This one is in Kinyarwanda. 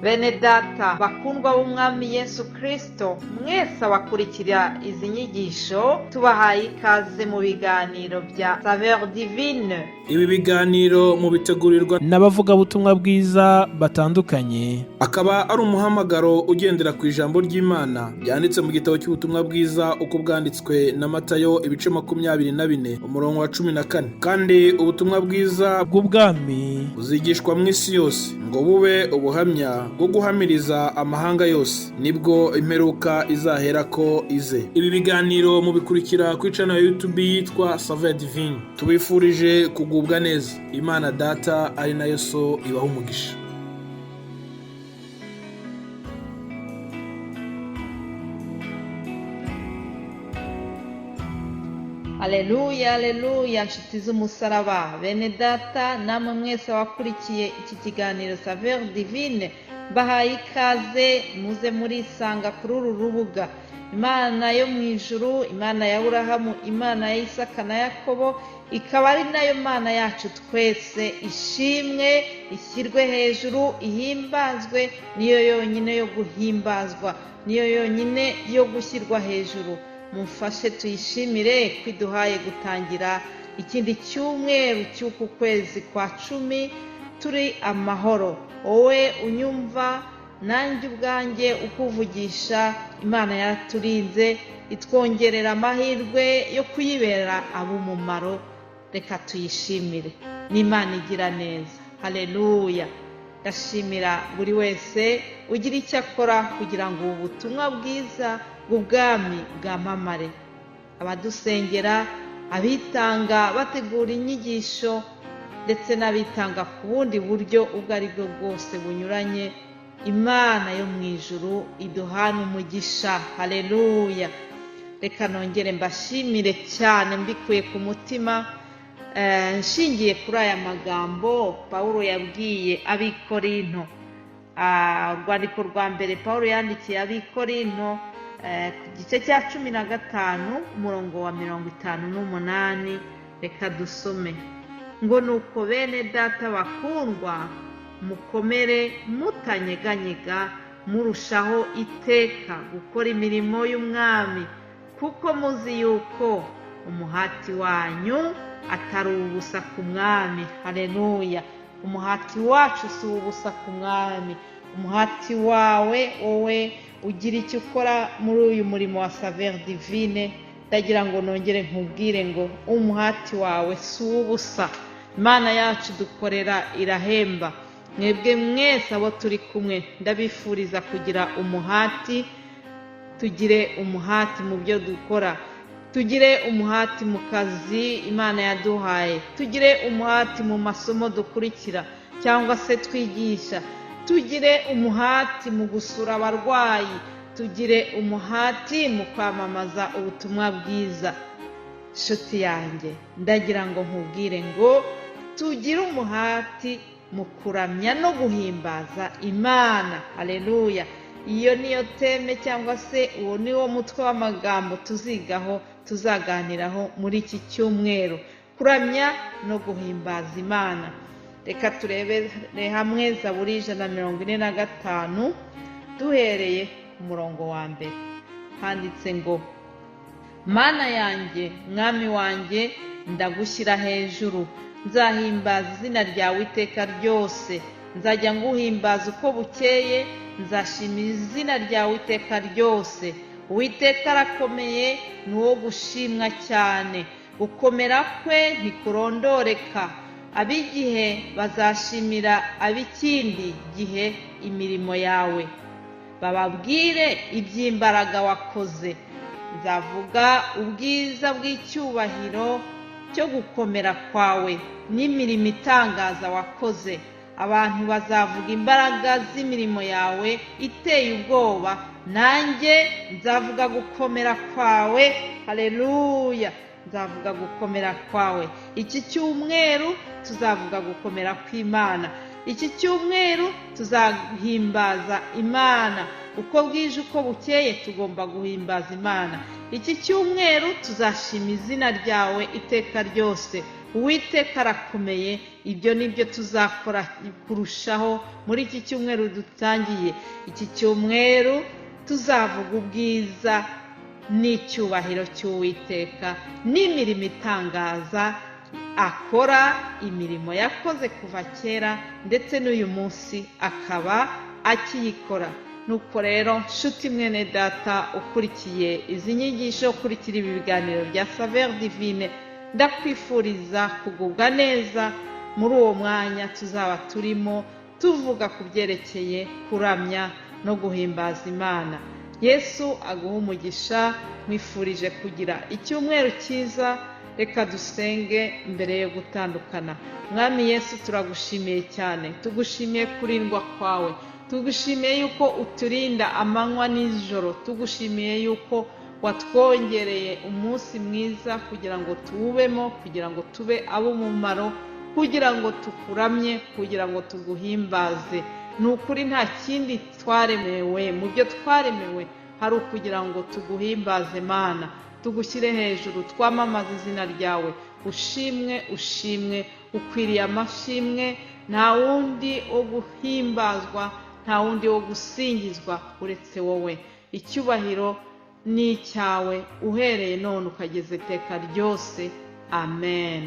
Bene data bakundwa b'umwami Yesu Kristo, mwese abakurikira izi nyigisho tubahaye ikaze mu biganiro bya Saveur Divine. Ibi biganiro mu bitegurirwa n'abavugabutumwa bwiza batandukanye, akaba ari umuhamagaro ugendera ku ijambo ry'Imana byanditse mu gitabo cy'ubutumwa bwiza uko bwanditswe na Matayo ibice 24 umurongo wa 14. Kandi ubutumwa bwiza bw'ubwami buzigishwa mu isi yose ngo bube ubuhamya bwo guhamiriza amahanga yose, nibwo imperuka izahera ko ize. Ibi biganiro mubikurikira ku channel ya YouTube yitwa Saveur Divine. Tubifurije kugubwa neza. Imana Data ari nayo So ibaha umugisha. Aleluya, aleluya, nshuti z'umusaraba. Bene data namwe mwese abakurikiye iki kiganiro Saveur Divine, bahaye ikaze muze murisanga kuri uru rubuga. Imana yo mu ijuru, Imana ya Aburahamu, Imana ya Isaka na Yakobo, ikaba ari nayo Mana yacu twese, ishimwe, ishyirwe hejuru, ihimbazwe, niyo yonyine yo guhimbazwa, niyo yonyine yo gushyirwa hejuru. Mufashe tuyishimire kwiduhaye gutangira ikindi cyumweru cy'uku kwezi kwa 10 turi amahoro. Wowe unyumva nanjye ubwanjye ukuvugisha, Imana yaraturinze itwongerera amahirwe yo kuyibera ab'umumaro. Reka tuyishimire, n'Imana igira neza. Haleluya. Ndashimira buri wese ugira icyo akora kugira ngo ubu butumwa bwiza bw'ubwami bwamamare. Abadusengera, abitanga bategura inyigisho, ndetse n'abitanga ku bundi buryo ubwo ari bwo bwose bunyuranye, Imana yo mu ijuru iduhana umugisha. Haleluya. Reka nongere mbashimire cyane mbikuye ku mutima, nshingiye kuri aya magambo Pawulo yabwiye ab'Ikorinto. Urwandiko rwa mbere Pawulo yandikiye ab'Ikorinto ku gice cya 15 umurongo wa 58. Reka dusome ngo nuko bene data bakundwa, mukomere mutanyeganyega, murushaho iteka gukora imirimo y'umwami, kuko muzi yuko umuhati wanyu atari ubusa ku mwami. Haleluya. Umuhati wacu si ubusa ku mwami. Umuhati wawe wowe ugira icyo ukora muri uyu murimo wa Saveur Divine, ndagira ngo nongere nkubwire ngo umuhati wawe si ubusa. Imana yacu dukorera irahemba. Mwebwe mwese abo turi kumwe ndabifuriza kugira umuhati. Tugire umuhati mu byo dukora, tugire umuhati mu kazi Imana yaduhaye, tugire umuhati mu masomo dukurikira cyangwa se twigisha, tugire umuhati mu gusura abarwayi, tugire umuhati mu kwamamaza ubutumwa bwiza. Nshuti yanjye, ndagira ngo nkubwire ngo tugire umuhati mu kuramya no guhimbaza Imana. Haleluya. Iyo niyo teme cyangwa se uwo niwo mutwe w'amagambo tuzaganiraho muri iki cyumweru, kuramya no guhimbaza Imana. Reka turebere hamwe Zaburi 145 duhereye ku murongo wa mbere. Handitse ngo, Mana yanjye, mwami wanjye, ndagushyira hejuru, nzahimbaza izina ryawe iteka ryose, nzajya nguhimbaza uko bukeye, nzashimira izina ryawe iteka ryose. Uwiteka arakomeye, ni uwo gushimwa cyane, gukomera kwe ntikurondoreka. Ab'igihe bazashimira ab'ikindi gihe imirimo yawe, bababwire iby'imbaraga wakoze. Nzavuga ubwiza bw'icyubahiro cyo gukomera kwawe n'imirimo itangaza wakoze. Abantu bazavuga imbaraga z'imirimo yawe iteye ubwoba, nanjye nzavuga gukomera kwawe. Haleluya. Nzavuga gukomera kwawe. Iki cyumweru tuzavuga gukomera kw'Imana. Iki cyumweru tuzahimbaza Imana. Uko bwije uko bukeye tugomba guhimbaza Imana. Iki cyumweru tuzashima izina ryawe iteka ryose. Uwiteka arakomeye. Ibyo nibyo tuzakora kurushaho muri iki cyumweru dutangiye. Iki cyumweru tuzavuga ubwiza n'icyubahiro cy'Uwiteka n'imirimo itangaza akora, imirimo yakoze kuva kera ndetse n'uyu munsi akaba akiyikora. Nuko rero nshuti mwene data ukurikiye izi nyigisho, ukurikira ibi biganiro bya Saveur Divine, ndakwifuriza kugubwa neza muri uwo mwanya tuzaba turimo tuvuga ku byerekeye kuramya no guhimbaza Imana. Yesu aguha umugisha, mwifurije kugira icyumweru cyiza. Reka dusenge mbere yo gutandukana. Mwami Yesu, turagushimiye cyane, tugushimiye kurindwa kwawe, tugushimiye yuko uturinda amanywa n'ijoro, tugushimiye yuko watwongereye umunsi mwiza kugira ngo tuwubemo, kugira ngo tube ab'umumaro, kugira ngo tukuramye, kugira ngo tuguhimbaze. Ni ukuri nta kindi twaremewe, mu byo twaremewe hari ukugira ngo tuguhimbaze Mana, tugushyire hejuru, twamamaze izina ryawe. Ushimwe, ushimwe, ukwiriye amashimwe. Nta wundi wo guhimbazwa, nta wundi wo gusingizwa uretse wowe. Icyubahiro ni icyawe uhereye none ukageza iteka ryose. Amen.